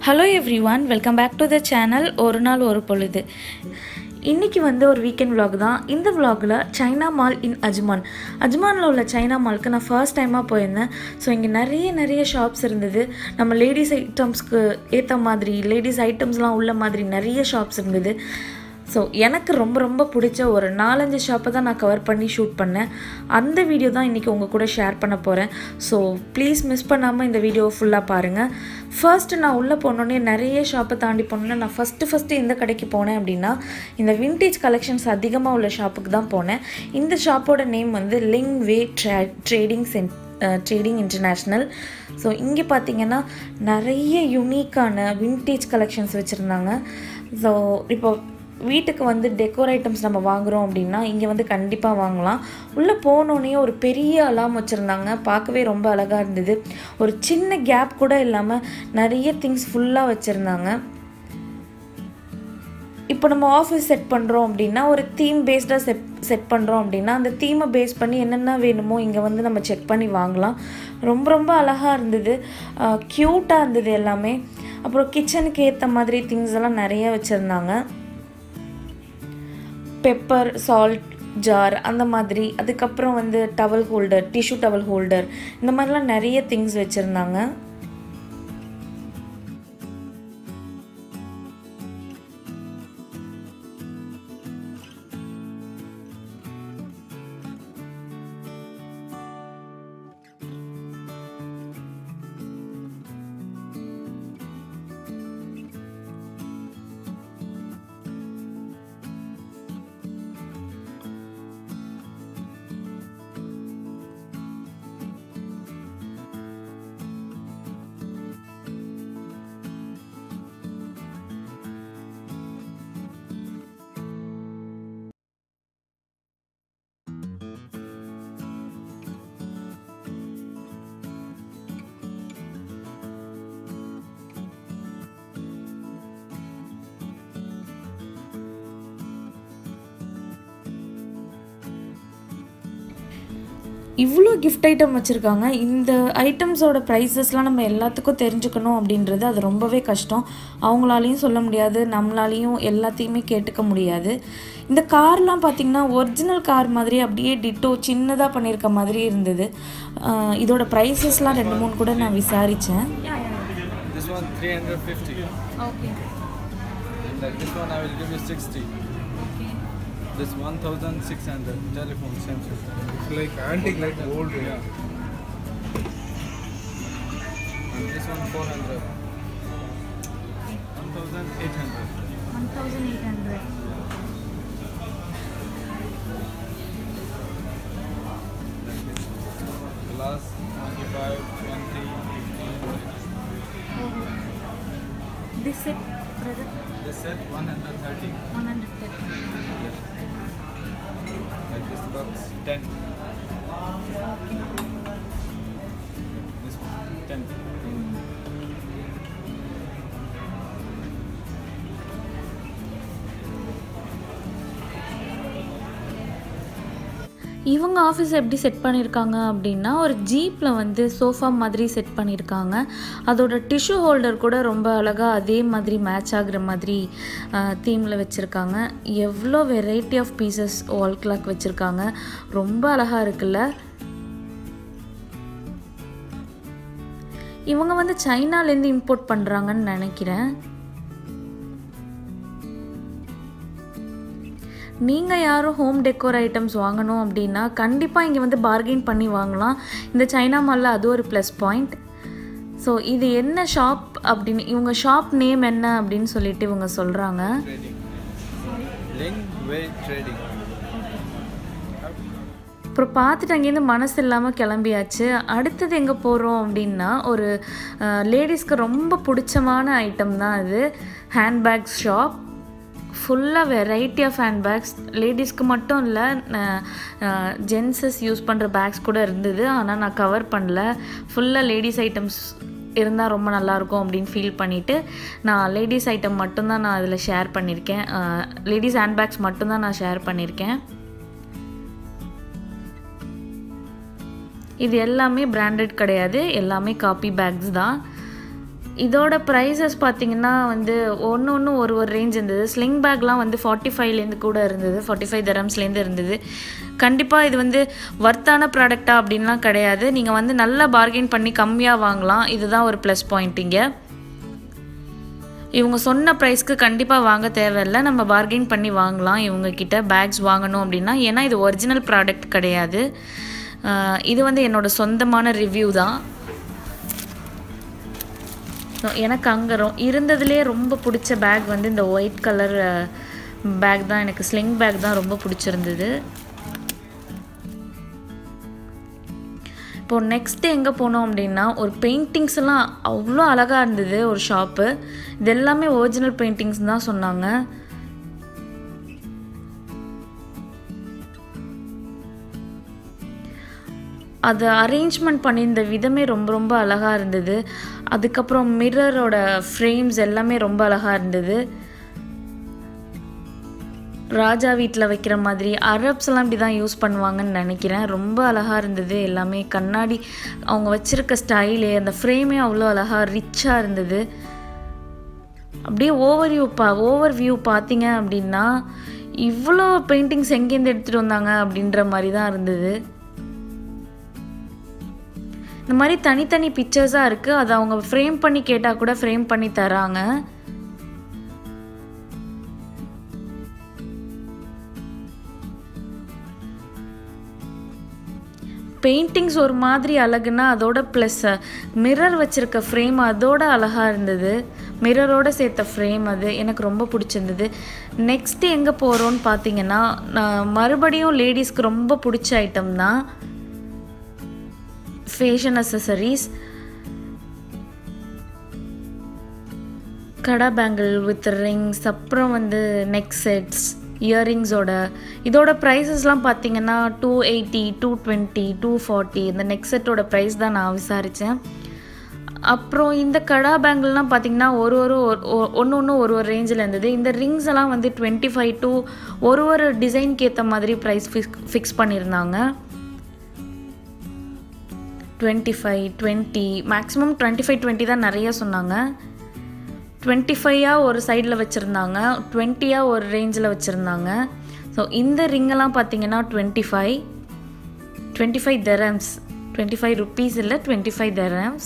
Hello everyone, welcome back to the channel ஒரு நாள் ஒரு பொழுது. இன்னைக்கு ஒரு வீக்கெண்ட் vlog தான். இந்த vlogல சைனா மால் இன் அஜ்மான்ல உள்ள சைனா மால்க்கு நான் ஃபர்ஸ்ட் டைமா போயிருந்தேன். ஸோ இங்கே நிறைய ஷாப்ஸ் இருந்தது. நம்ம லேடிஸ் ஐட்டம்ஸ்க்கு ஏற்ற மாதிரி லேடிஸ் ஐட்டம்ஸ்லாம் உள்ள மாதிரி நிறைய ஷாப்ஸ் இருந்தது. ஸோ எனக்கு ரொம்ப பிடிச்ச ஒரு 4-5 ஷாப்பை தான் நான் கவர் பண்ணி ஷூட் பண்ணேன். அந்த வீடியோ தான் இன்றைக்கி உங்கள் கூட ஷேர் பண்ண போகிறேன். ஸோ ப்ளீஸ் மிஸ் பண்ணாமல் இந்த வீடியோ ஃபுல்லாக பாருங்கள். ஃபர்ஸ்ட்டு நான் உள்ளே போனோடனே நிறைய ஷாப்பை தாண்டி போனோன்னே நான் ஃபஸ்ட்டு எந்த கடைக்கு போனேன் அப்படின்னா இந்த விண்டேஜ் கலெக்ஷன்ஸ் அதிகமாக உள்ள ஷாப்புக்கு தான் போனேன். இந்த ஷாப்போட நேம் லிங் வே ட்ரேடிங் இன்டர்நேஷ்னல். ஸோ இங்கே பார்த்தீங்கன்னா நிறைய யூனிக்கான விண்டேஜ் கலெக்ஷன்ஸ் வச்சுருந்தாங்க. ஸோ இப்போ வீட்டுக்கு டெக்கோர் ஐட்டம்ஸ் நம்ம வாங்குகிறோம் அப்படின்னா இங்கே கண்டிப்பாக வாங்கலாம். உள்ளே போனோடனே ஒரு பெரிய அலாம் வச்சுருந்தாங்க. பார்க்கவே ரொம்ப அழகாக இருந்தது. ஒரு சின்ன கேப் கூட இல்லாமல் நிறைய திங்ஸ் ஃபுல்லாக வச்சுருந்தாங்க. இப்போ நம்ம ஆஃபீஸ் செட் பண்ணுறோம் அப்படின்னா ஒரு தீம் பேஸ்டாக செட் பண்ணுறோம் அப்படின்னா அந்த தீமை பேஸ் பண்ணி என்னென்ன வேணுமோ இங்கே நம்ம செக் பண்ணி வாங்கலாம். ரொம்ப அழகாக இருந்தது, க்யூட்டாக இருந்தது எல்லாமே. அப்புறம் கிச்சனுக்கு ஏற்ற மாதிரி திங்ஸ் எல்லாம் நிறைய வச்சுருந்தாங்க. பெப்பர், சால்ட் ஜார் அந்த மாதிரி, அதுக்கப்புறம் towel holder, tissue towel holder, இந்த மாதிரிலாம் நிறைய திங்ஸ் வச்சுருந்தாங்க. இவ்வளோ கிஃப்ட் ஐட்டம் வச்சுருக்காங்க. இந்த ஐட்டம்ஸோட ப்ரைஸஸ்லாம் நம்ம எல்லாத்துக்கும் தெரிஞ்சுக்கணும் அப்படின்றது அது ரொம்பவே கஷ்டம். அவங்களாலையும் சொல்ல முடியாது, நம்மளாலையும் எல்லாத்தையுமே கேட்டுக்க முடியாது. இந்த கார்லாம் பார்த்திங்கன்னா ஒரிஜினல் கார் மாதிரி அப்படியே டிட்டோ சின்னதாக பண்ணியிருக்க மாதிரி இருந்தது. இதோட ப்ரைஸஸ்லாம் 2-3 கூட நான் விசாரித்தேன். This one 350. Okay. And this one I will give you 60. Okay. This 1600 telephone Samsung. It's like antique, like old. Yeah. And this one 400. 1800. 1800. Glass 25, 20, 15. This set, brother? This set 130. 130. Like this box 10. This one 10. இவங்க office எப்படி set பண்ணியிருக்காங்க அப்படின்னா ஒரு ஜீப்பில் sofa மாதிரி set பண்ணியிருக்காங்க. அதோட tissue holder கூட ரொம்ப அழகாக அதே மாதிரி மேட்ச் ஆகுற மாதிரி தீமில் வச்சுருக்காங்க. எவ்வளோ variety of pieces wall clock வச்சுருக்காங்க. ரொம்ப அழகாக இருக்குல்ல. இவங்க சைனாலேருந்து இம்போர்ட் பண்ணுறாங்கன்னு நினைக்கிறேன். நீங்கள் யாரும் ஹோம் டெக்கோர் ஐட்டம்ஸ் வாங்கணும் அப்படின்னா கண்டிப்பாக இங்கே பார்கெயின் பண்ணி வாங்கலாம். இந்த சைனா மாலில் அது ஒரு ப்ளஸ் பாயிண்ட். ஸோ இது என்ன ஷாப் அப்படின்னு இவங்க ஷாப் நேம் என்ன அப்படின்னு சொல்லிட்டு இவங்க சொல்கிறாங்க. Ling Wei Trading. அப்புறம் பார்த்துட்டு அங்கேருந்து மனசு இல்லாமல் கிளம்பியாச்சு. அடுத்தது எங்கே போகிறோம் அப்படின்னா ஒரு லேடிஸ்க்கு ரொம்ப பிடிச்சமான ஐட்டம் தான் அது. Handbags shop. ஃபுல்லாக வெரைட்டி ஆஃப் ஹேண்ட் பேக்ஸ், லேடிஸ்க்கு மட்டும் இல்லை, ஜென்ஸஸ் யூஸ் பண்ணுற பேக்ஸ் கூட இருந்தது. ஆனால் நான் கவர் பண்ணல. ஃபுல்லாக லேடிஸ் ஐட்டம்ஸ் இருந்தால் ரொம்ப நல்லாயிருக்கும் அப்படின்னு ஃபீல் பண்ணிவிட்டு நான் லேடிஸ் ஐட்டம் மட்டும்தான் நான் அதில் ஷேர் பண்ணியிருக்கேன். லேடிஸ் ஹேண்ட் பேக்ஸ் மட்டும்தான் நான் ஷேர் பண்ணியிருக்கேன். இது எல்லாமே பிராண்டட் கிடையாது, எல்லாமே காப்பி பேக்ஸ் தான். இதோட ப்ரைஸஸ் பார்த்திங்கன்னா வந்து ஒன்று ஒரு ரேஞ்ச் இருந்தது. ஸ்லிங் பேக்லாம் வந்து 45லேருந்து கூட இருந்தது, 45 dirhamsலேருந்து இருந்தது. கண்டிப்பாக இது வந்து வர்த்தான ப்ராடக்டா அப்படின்லாம் கிடையாது. நீங்கள் வந்து நல்லா பார்கெயின் பண்ணி கம்மியாக வாங்கலாம். இதுதான் ஒரு ப்ளஸ் பாயிண்ட். இங்கே இவங்க சொன்ன ப்ரைஸ்க்கு கண்டிப்பாக வாங்க தேவையில்லை, நம்ம பார்கெயின் பண்ணி வாங்கலாம் இவங்கக்கிட்ட பேக்ஸ் வாங்கணும் அப்படின்னா. ஏன்னா இது ஒரிஜினல் ப்ராடக்ட் கிடையாது. இது வந்து என்னோட சொந்தமான ரிவ்யூ தான். எனக்கு அங்கே இருந்ததுலேயே ரொம்ப பிடிச்ச பேக் வந்து இந்த ஒயிட் கலர் பேக் தான். எனக்கு ஸ்லிங் பேக் தான் ரொம்ப பிடிச்சிருந்தது. இப்போது நெக்ஸ்ட்டு எங்கே போனோம் அப்படின்னா ஒரு பெயிண்டிங்ஸ்லாம் அவ்வளோ அழகாக இருந்தது ஒரு ஷாப்பு. இது எல்லாமே ஒரிஜினல் பெயிண்டிங்ஸ் தான் சொன்னாங்க. அது அரேஞ்ச்மெண்ட் பண்ணியிருந்த விதமே ரொம்ப ரொம்ப அழகாக இருந்தது. அதுக்கப்புறம் மிரரோட ஃப்ரேம்ஸ் எல்லாமே ரொம்ப அழகாக இருந்தது. ராஜா வீட்டில் வைக்கிற மாதிரி அரப்ஸ்லாம் இப்படி தான் யூஸ் பண்ணுவாங்கன்னு நினைக்கிறேன். ரொம்ப அழகாக இருந்தது எல்லாமே. கண்ணாடி அவங்க வச்சுருக்க ஸ்டைலே, அந்த ஃப்ரேமே அவ்வளோ அழகாக ரிச்சாக இருந்தது. அப்படியே ஓவர் வியூ பார்த்தீங்க அப்படின்னா இவ்வளோ பெயிண்டிங்ஸ் எங்கேருந்து எடுத்துகிட்டு வந்தாங்க அப்படின்ற மாதிரி தான் இருந்தது. இந்த மாதிரி தனித்தனி பிக்சர்ஸாக இருக்குது. அதை அவங்க ஃப்ரேம் பண்ணி கேட்டால் கூட ஃப்ரேம் பண்ணி தராங்க. பெயிண்டிங்ஸ் ஒரு மாதிரி அழகுனா அதோட ப்ளஸ் மிரர் வச்சுருக்க ஃப்ரேம் அதோட அழகாக இருந்தது. மிரரோடு சேர்த்த ஃப்ரேம் அது எனக்கு ரொம்ப பிடிச்சிருந்தது. நெக்ஸ்ட்டு எங்கே போகிறோன்னு பார்த்தீங்கன்னா மறுபடியும் லேடிஸ்க்கு ரொம்ப பிடிச்ச ஐட்டம் தான் fashion accessories. Kara bangle with rings, அப்புறம் வந்து நெக் செட்ஸ், இயரிங்ஸோட இதோட ப்ரைஸஸ்லாம் பார்த்தீங்கன்னா 280, 220, 240 இந்த நெக் செட்டோட ப்ரைஸ் தான் நான் விசாரித்தேன். அப்புறம் இந்த கடா பேங்கிள்லாம் பார்த்திங்கன்னா ஒன்று ஒரு ரேஞ்சில் இருந்தது. இந்த ரிங்ஸ் எல்லாம் வந்து 25 to ஒரு டிசைனுக்கு ஏற்ற மாதிரி ப்ரைஸ் ஃபிக்ஸ் பண்ணியிருந்தாங்க. 25, 20 மேக்ஸிமம் 25, 20 தான் நிறைய சொன்னாங்க. 25 ஒரு சைடில் வச்சுருந்தாங்க, 20 ஒரு ரேஞ்சில் வச்சுருந்தாங்க. ஸோ இந்த ரிங்கெல்லாம் பார்த்தீங்கன்னா 25 dirhams, 25 rupees இல்லை 25 dirhams.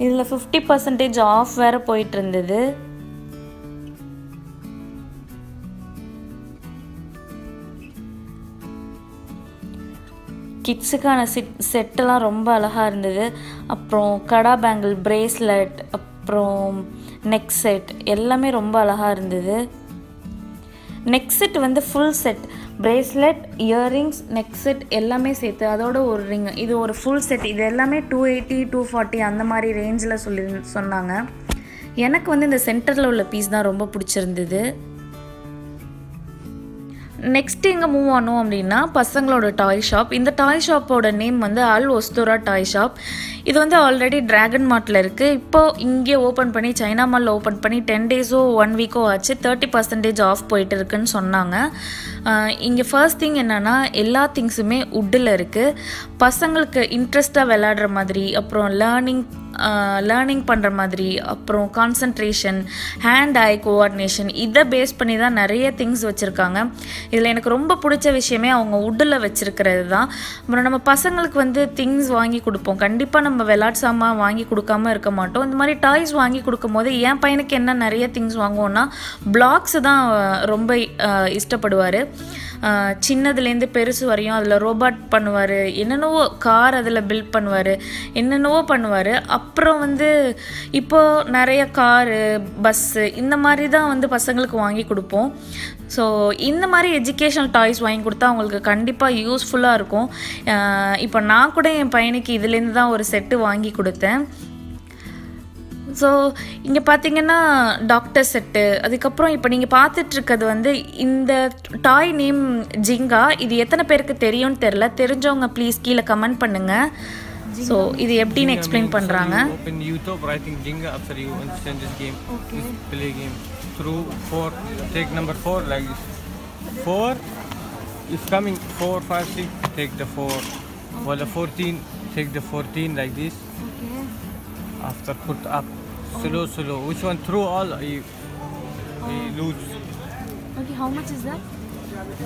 இதில் 50% ஆஃப் வேறு போயிட்டு இருந்தது. கிட்ஸுக்கான செட்டெல்லாம் ரொம்ப அழகாக இருந்தது. அப்புறம் கடா பேங்கிள், பிரேஸ்லெட், அப்புறம் நெக் செட் எல்லாமே ரொம்ப அழகாக இருந்தது. நெக் செட் வந்து full set, bracelet, earrings, neck set எல்லாமே சேர்த்து அதோட ஒரு ரிங், இது ஒரு ஃபுல் செட். இது எல்லாமே 280, 240 அந்த மாதிரி ரேஞ்சில் சொன்னாங்க. எனக்கு வந்து இந்த சென்டரில் உள்ள பீஸ் தான் ரொம்ப பிடிச்சிருந்தது. நெக்ஸ்ட் எங்கே மூவ் ஆனோம் அப்படின்னா பசங்களோட டாய் ஷாப். இந்த டாய் ஷாப்போட நேம் வந்து அல் ஒஸ்தோரா டாய் ஷாப். இது வந்து ஆல்ரெடி ட்ராகன் மார்ட்டில் இருக்குது. இப்போது இங்கே ஓப்பன் பண்ணி சைனா மாலில் ஓப்பன் பண்ணி 10 days 1 week ஆச்சு. 30% ஆஃப் போயிட்டு இருக்குன்னு சொன்னாங்க. இங்கே ஃபர்ஸ்ட் திங் என்னென்னா எல்லா திங்ஸுமே உட்டில் இருக்குது. பசங்களுக்கு இன்ட்ரெஸ்ட்டாக விளையாடுற மாதிரி, அப்புறம் லேர்னிங் பண்ணுற மாதிரி, அப்புறம் கான்சன்ட்ரேஷன், ஹேண்ட் ஐ கோஆர்டினேஷன் இதை பேஸ் பண்ணி தான் நிறைய திங்ஸ் வச்சுருக்காங்க. இதில் எனக்கு ரொம்ப பிடிச்ச விஷயமே அவங்க உட்டில் வச்சுருக்கிறது தான். அப்புறம் நம்ம பசங்களுக்கு வந்து திங்ஸ் வாங்கி கொடுப்போம், கண்டிப்பாக நம்ம விளையாட்டு சாமான் வாங்கி கொடுக்காம இருக்க மாட்டோம். இந்த மாதிரி டாய்ஸ் வாங்கி கொடுக்கும் போது என் பையனுக்கு என்ன நிறைய திங்ஸ் வாங்குவோன்னா பிளாக்ஸ் தான் ரொம்ப இஷ்டப்படுவார். சின்னதுலேருந்து பெருசு வரையும் அதில் ரோபாட் பண்ணுவார், என்னென்னவோ கார் அதில் பில்ட் பண்ணுவார், என்னென்னவோ பண்ணுவார். அப்புறம் வந்து இப்போது நிறைய காரு, பஸ்ஸு இந்த மாதிரி தான் வந்து பசங்களுக்கு வாங்கி கொடுப்போம். ஸோ இந்த மாதிரி எஜுகேஷனல் டாய்ஸ் வாங்கி கொடுத்தா அவங்களுக்கு கண்டிப்பாக யூஸ்ஃபுல்லாக இருக்கும். இப்போ நான் கூட என் பையனுக்கு இதுலேருந்து தான் ஒரு செட்டு வாங்கி கொடுத்தேன். ஸோ இங்கே பார்த்தீங்கன்னா டாக்டர் செட்டு, அதுக்கப்புறம் இப்போ நீங்கள் பார்த்துட்ருக்கிறது வந்து இந்த டாய் நேம் ஜிங்கா. இது எத்தனை பேருக்கு தெரியும்னு தெரில, தெரிஞ்சவங்க ப்ளீஸ் கீழே கமெண்ட் பண்ணுங்கள். ஸோ இது எப்படின்னு எக்ஸ்பிளைன் பண்ணுறாங்க. Open YouTube, writing Jenga after you understand this game. Okay. Play game through 4. Take number 4 like this. 4 is coming 4, 5, 6. Take the 4. While the 14, take the 14 like this. Okay. After put up slow. Which one through all you lose. Okay, how much is that?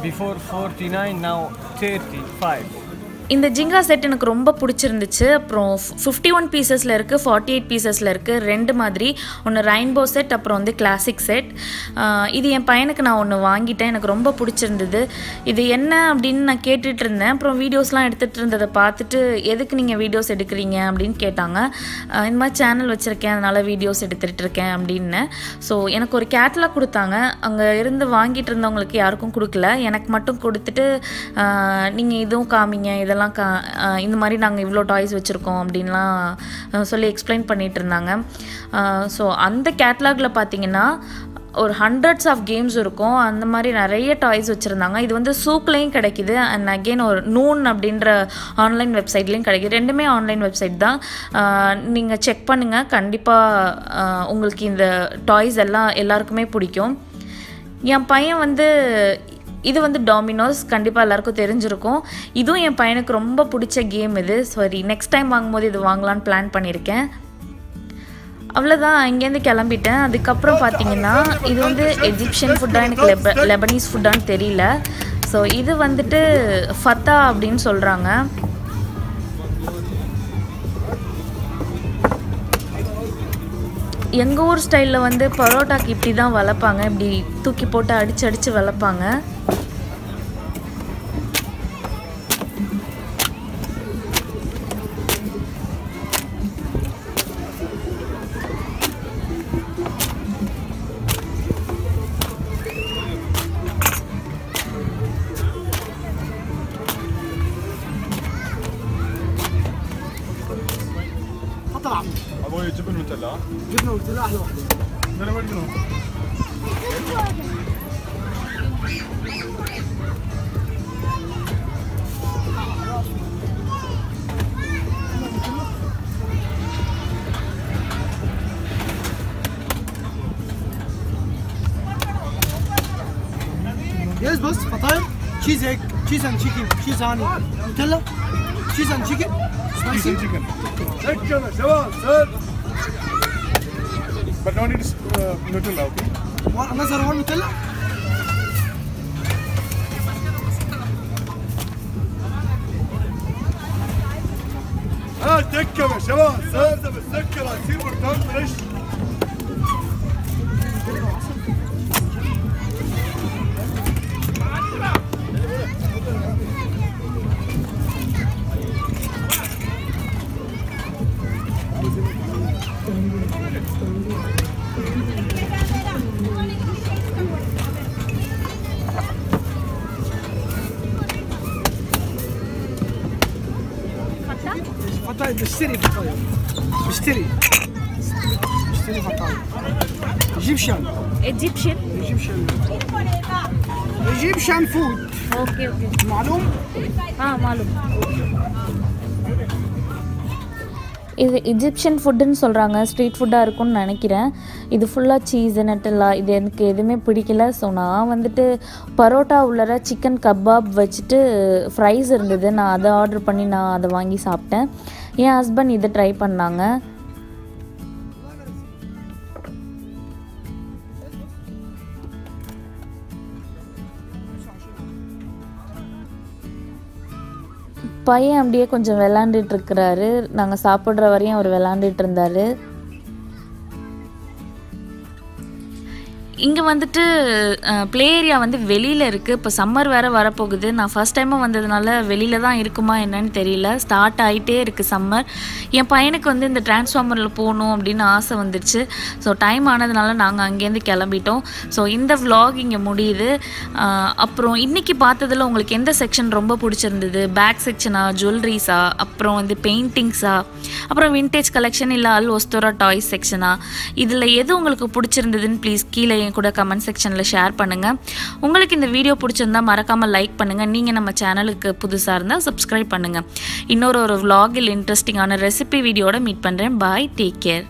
Before 49, now 35. இந்த Jirga set எனக்கு ரொம்ப பிடிச்சிருந்துச்சு. அப்புறம் 51 பீசஸில் இருக்குது, 48 பீசஸில் இருக்குது, ரெண்டு மாதிரி. ஒன்று ரெயின்போ செட், அப்புறம் வந்து கிளாசிக் செட். இது என் பையனுக்கு நான் ஒன்று வாங்கிட்டேன், எனக்கு ரொம்ப பிடிச்சிருந்தது. இது என்ன அப்படின்னு நான் கேட்டுட்டு இருந்தேன். அப்புறம் வீடியோஸ்லாம் எடுத்துகிட்டு இருந்ததை பார்த்துட்டு எதுக்கு நீங்கள் வீடியோஸ் எடுக்கிறீங்க அப்படின்னு கேட்டாங்க. இந்த மாதிரி சேனல் வச்சுருக்கேன், அதனால் வீடியோஸ் எடுத்துகிட்டு இருக்கேன் அப்படின்னு. ஸோ எனக்கு ஒரு கேட்டலாக் கொடுத்தாங்க. அங்கே இருந்து வாங்கிட்டு இருந்தவங்களுக்கு யாருக்கும் கொடுக்கல, எனக்கு மட்டும் கொடுத்துட்டு நீங்கள் இதுவும் காமிங்க, இதெல்லாம் இந்த மாதிரி நாங்கள் இவ்வளோ டாய்ஸ் வச்சுருக்கோம் அப்படின்லாம் சொல்லி எக்ஸ்பிளைன் பண்ணிகிட்டு இருந்தாங்க. ஸோ அந்த கேட்லாகில் பார்த்தீங்கன்னா ஒரு ஹண்ட்ரட்ஸ் ஆஃப் கேம்ஸ் இருக்கும். அந்த மாதிரி நிறைய டாய்ஸ் வச்சுருந்தாங்க. இது வந்து சூக்லேயும் கிடைக்கிது, அண்ட் அகெயின் ஒரு நூன் அப்படின்ற ஆன்லைன் வெப்சைட்லேயும் கிடைக்கிது. ரெண்டுமே ஆன்லைன் வெப்சைட் தான். நீங்கள் செக் பண்ணுங்கள், கண்டிப்பாக உங்களுக்கு இந்த டாய்ஸ் எல்லாருக்குமே பிடிக்கும். என் பையன் வந்து இது வந்து டாமினோஸ், கண்டிப்பாக எல்லாருக்கும் தெரிஞ்சிருக்கும். இதுவும் என் பையனுக்கு ரொம்ப பிடிச்ச கேம் இது. சரி, நெக்ஸ்ட் டைம் வாங்கும்போது இது வாங்கலான்னு பிளான் பண்ணியிருக்கேன். அவ்வளோதான், இங்கேருந்து கிளம்பிட்டேன். அதுக்கப்புறம் பார்த்தீங்கன்னா இது வந்து எஜிப்ஷியன் ஃபுட்டாக, எனக்கு லெபனீஸ் ஃபுட்டான்னு தெரியல. ஸோ இது வந்துட்டு ஃபத்தா அப்படின்னு சொல்கிறாங்க. எங்கள் ஊர் ஸ்டைலில் வந்து பரோட்டாக்கு இப்படி தான் வளர்ப்பாங்க, இப்படி தூக்கி போட்டு அடித்து வளர்ப்பாங்க. ابوي جبن نوتيلا. جبن نوتيلا احلى واحده. انا وين منهم؟ يس بس فطاير تشيز هيك تشيز اند تشيكن تشيز هاني نوتيلا تشيز اند تشيكن سبايسي تشيكن تشيكن شباب سر but no need Nutella, okay? Another one Nutella? تكة يا شباب سر بالسكر هتصير برتقال فريش. فطاير بشتري فطاير بشتري فطاير ايجيبشن فود. Okay معلوم؟ மாலும். இது எஜிப்ஷியன் ஃபுட்டுன்னு சொல்கிறாங்க, ஸ்ட்ரீட் ஃபுட்டாக இருக்கும்னு நினைக்கிறேன். இது ஃபுல்லாக சீஸ் நட்டெல்லா, இது எனக்கு எதுவுமே பிடிக்கல. ஸோ நான் வந்துட்டு பரோட்டா உள்ளர சிக்கன் கபாப் வச்சுட்டு ஃப்ரைஸ் இருந்தது, நான் அதை ஆர்டர் பண்ணி நான் அதை வாங்கி சாப்பிட்டேன். என் ஹஸ்பண்ட் இதை ட்ரை பண்ணாங்க. பையன் அப்படியே கொஞ்சம் விளாண்டுட்டு இருக்கிறாரு. நாங்கள் சாப்பிட்ற வரையும் அவர் விளாண்டுட்டு இருந்தார். இங்கே வந்துட்டு ப்ளே ஏரியா வந்து வெளியில் இருக்குது. இப்போ சம்மர் வேறு வரப்போகுது. நான் ஃபஸ்ட் டைமாக வந்ததுனால வெளியில் தான் இருக்குமா என்னன்னு தெரியல. ஸ்டார்ட் ஆகிட்டே இருக்குது சம்மர். என் பையனுக்கு வந்து இந்த டிரான்ஸ்ஃபார்மரில் போகணும் அப்படின்னு ஆசை வந்துடுச்சு. ஸோ டைம் ஆனதுனால நாங்கள் அங்கேருந்து கிளம்பிட்டோம். ஸோ இந்த vlog இங்கே முடியுது. அப்புறம் இன்றைக்கி பார்த்ததில் உங்களுக்கு எந்த செக்ஷன் ரொம்ப பிடிச்சிருந்தது? பேக் செக்ஷனா, ஜுவல்லரிஸா, அப்புறம் வந்து பெயிண்டிங்ஸா, அப்புறம் விண்டேஜ் கலெக்ஷன், இல்லை அல் ஒஸ்தோரா டாய்ஸ் செக்ஷனா, இதில் எது உங்களுக்கு பிடிச்சிருந்ததுன்னு ப்ளீஸ் கீழே என் கூட கமெண்ட் செக்ஷனில் ஷேர் பண்ணுங்கள். உங்களுக்கு இந்த வீடியோ பிடிச்சிருந்தா மறக்காமல் லைக் பண்ணுங்கள். நீங்கள் நம்ம சேனலுக்கு புதுசாக இருந்தால் சப்ஸ்கிரைப் பண்ணுங்கள். இன்னொரு vlog இல் இன்ட்ரெஸ்டிங்கான ரெசிபி வீடியோட மீட் பண்ணுறேன். பாய், டேக் கேர்.